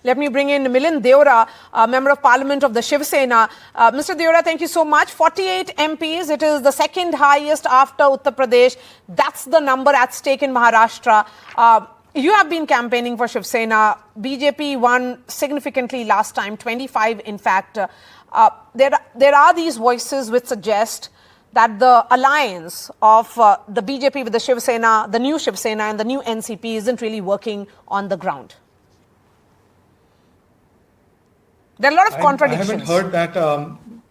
Let me bring in Milind Deora, Member of Parliament of the Shiv Sena. Mr. Deora, thank you so much. 48 MPs. It is the second highest after Uttar Pradesh. That's the number at stake in Maharashtra. You have been campaigning for Shiv Sena. BJP won significantly last time, 25 in fact. There are these voices which suggest that the alliance of the BJP with the Shiv Sena, the new Shiv Sena and the new NCP isn't really working on the ground. There are a lot of contradictions. I haven't heard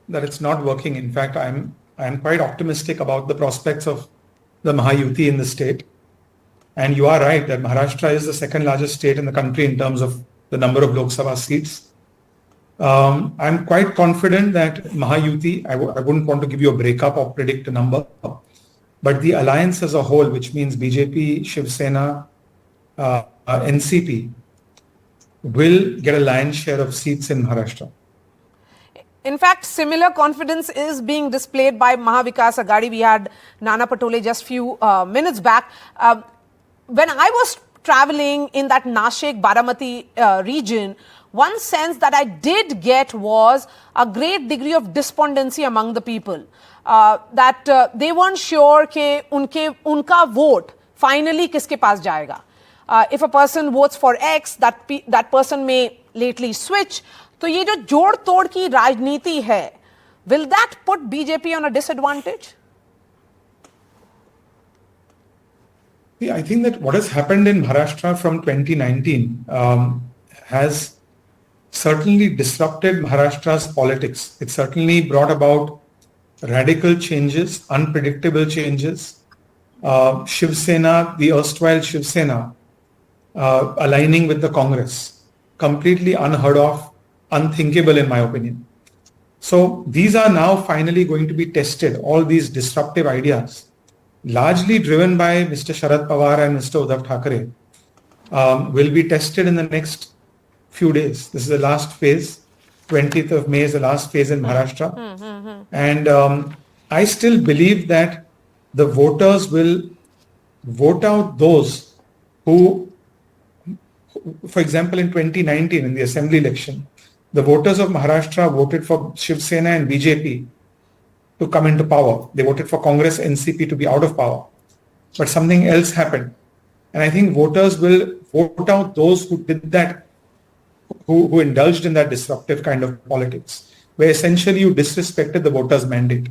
that it's not working. In fact, I'm quite optimistic about the prospects of the Mahayuti in the state. And you are right that Maharashtra is the second largest state in the country in terms of the number of Lok Sabha seats. I'm quite confident that Mahayuti, I wouldn't want to give you a breakup or predict a number, but the alliance as a whole, which means BJP, Shiv Sena, NCP, will get a lion's share of seats in Maharashtra. In fact, similar confidence is being displayed by Mahavikas Aghadi. We had Nana Patole just few minutes back. When I was traveling in that Nashik-Baramati region, one sense that I did get was a great degree of despondency among the people. That they weren't sure कि unka vote finally किसके पास जाएगा. If a person votes for X, that person may lately switch. तो ये जो जोड़ तोड़ की राजनीति है, will that put BJP on a disadvantage? I think that what has happened in Maharashtra from 2019 has certainly disrupted Maharashtra's politics. It certainly brought about radical changes, unpredictable changes. Shiv Sena, the erstwhile Shiv Sena, aligning with the Congress, completely unheard of, unthinkable in my opinion. So these are now finally going to be tested, all these disruptive ideas, largely driven by Mr. Sharad Pawar and Mr. Uddhav Thackeray, will be tested in the next few days. This is the last phase. 20th of May is the last phase in Maharashtra. And I still believe that the voters will vote out those who, for example, in 2019, in the assembly election, the voters of Maharashtra voted for Shiv Sena and BJP to come into power. They voted for Congress, NCP to be out of power. But something else happened. And I think voters will vote out those who did that, who indulged in that disruptive kind of politics, where essentially you disrespected the voters' mandate.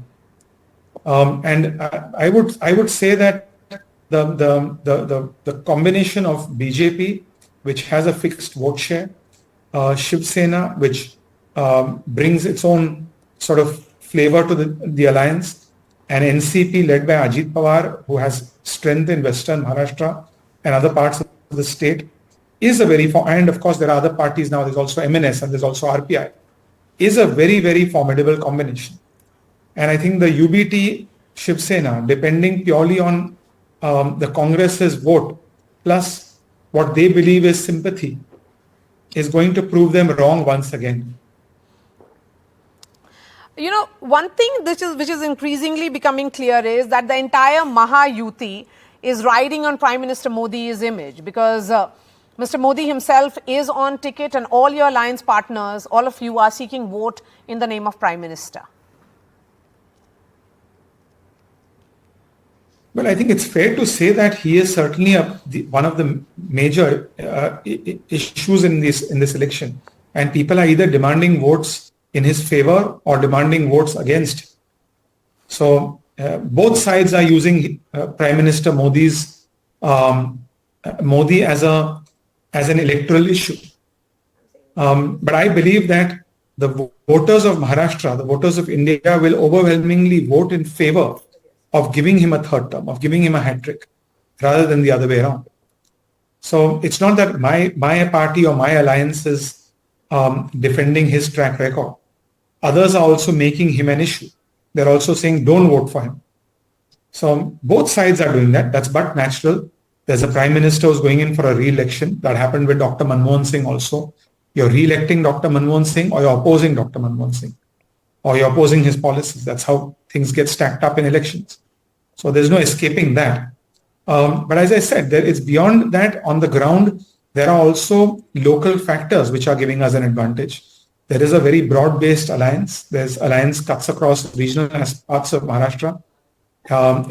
And I would say that the combination of BJP, which has a fixed vote share, Shiv Sena, which brings its own sort of flavor to the alliance, and NCP led by Ajit Pawar, who has strength in Western Maharashtra and other parts of the state, is a very, and of course there are other parties now, there's also MNS and there's also RPI, is a very, very formidable combination. And I think the UBT Shiv Sena, depending purely on the Congress's vote, plus what they believe is sympathy, is going to prove them wrong once again. You know, one thing which is increasingly becoming clear is that the entire Mahayuti is riding on Prime Minister Modi's image, because Mr. Modi himself is on ticket and all your alliance partners, all of you are seeking vote in the name of Prime Minister. Well, I think it's fair to say that he is certainly one of the major issues in this election, and people are either demanding votes in his favor or demanding votes against. So both sides are using Prime Minister Modi as an electoral issue. But I believe that the voters of Maharashtra, the voters of India, will overwhelmingly vote in favor of giving him a third term, of giving him a hat trick, rather than the other way around. So it's not that my party or my alliance is defending his track record. Others are also making him an issue. They're also saying, don't vote for him. So both sides are doing that. That's but natural. There's a prime minister who's going in for a re-election. That happened with Dr. Manmohan Singh also. You're re-electing Dr. Manmohan Singh, or you're opposing Dr. Manmohan Singh, or you're opposing his policies. That's how things get stacked up in elections. So there's no escaping that. But as I said, it's beyond that. On the ground, there are also local factors which are giving us an advantage. There is a very broad-based alliance. There's alliance cuts across regional parts of Maharashtra.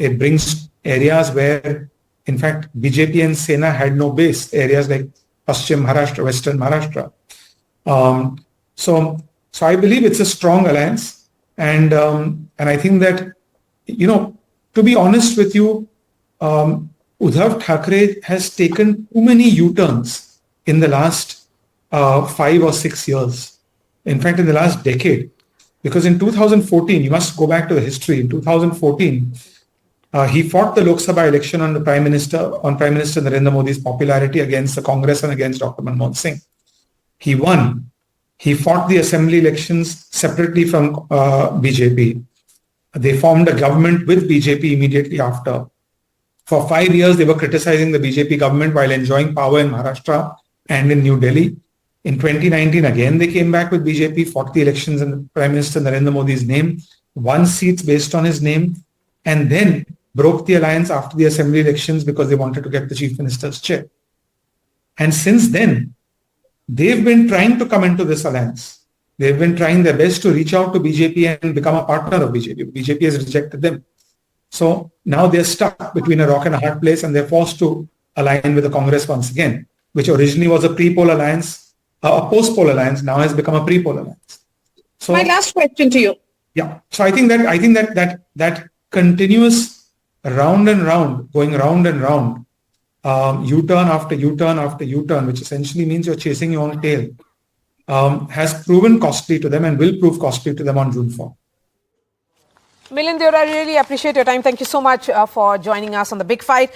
It brings areas where, in fact, BJP and Sena had no base, areas like Paschim Maharashtra, Western Maharashtra. So I believe it's a strong alliance. And I think that, to be honest with you, Uddhav Thackeray has taken too many U-turns in the last 5 or 6 years. In fact, in the last decade. Because in 2014, you must go back to the history. In 2014, he fought the Lok Sabha election on Prime Minister Narendra Modi's popularity against the Congress and against Dr. Manmohan Singh. He won. He fought the assembly elections separately from BJP. They formed a government with BJP immediately after. For 5 years, they were criticizing the BJP government while enjoying power in Maharashtra and in New Delhi. In 2019, again, they came back with BJP, fought the elections in Prime Minister Narendra Modi's name, won seats based on his name, and then broke the alliance after the assembly elections because they wanted to get the chief minister's chair. And since then, they've been trying to come into this alliance. They've been trying their best to reach out to BJP and become a partner of BJP. BJP has rejected them. So now they're stuck between a rock and a hard place, and they're forced to align with the Congress once again, which originally was a pre-poll alliance, a post-poll alliance, now has become a pre-poll alliance. So my last question to you. Yeah. So I think that continuous round and round, going round and round, U-turn after U-turn after U-turn, which essentially means you're chasing your own tail, has proven costly to them and will prove costly to them on June 4. Milind Deora, I really appreciate your time. Thank you so much for joining us on The Big Fight.